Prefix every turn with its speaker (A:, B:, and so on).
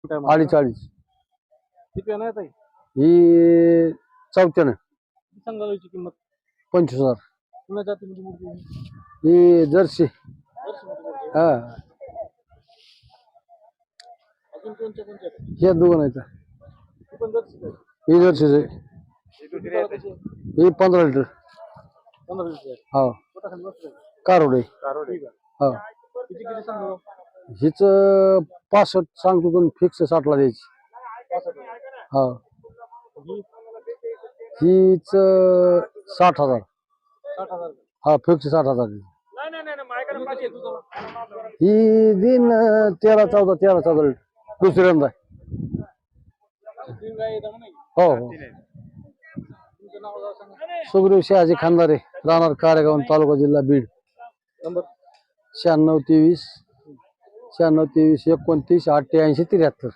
A: काय म्हणता?
B: 40.
A: किती आहे ताई?
B: ही 14.
A: किती सांगाल याची किंमत?
B: 25,000.
A: पुण्या जातीमध्ये मुलगी आहे.
B: ही जर्सी.
A: वर्षामध्ये मुलगी आहे.
B: हा
A: अजून कोणत्या कोणत्या आहेत?
B: हे दोन आहेत.
A: ती पण जर्सीच आहे.
B: ही जर्सीच आहे.
A: किती काळ त्याची आहे?
B: ही 15 लिटर.
A: 15 लिटर आहे.
B: हो
A: पोटाखाली बसलंय.
B: कारोडे.
A: ठीक आहे.
B: हो
A: किती किती सांगाल?
B: हिच 65 सांगतो पण फिक्स 60 ला द्यायची.
A: 65 आहे.
B: हो
A: ही
B: हीच 60,000.
A: 60,000.
B: हा फिक्स 60,000.
A: नाही नाही नाही माझ्याकडे पाचशे आहे तुझं.
B: ही दिन 13-14 दुसऱ्यांदा.
A: तीन गाय आहेत म्हणे.
B: हो हो
A: तुमचं नाव गाव सांगा.
B: सुग्रीव शहाजी खानदारे, राहणार कारेगाव, तालुका जिल्हा बीड.
A: नंबर
B: 9623 29 29 88 73.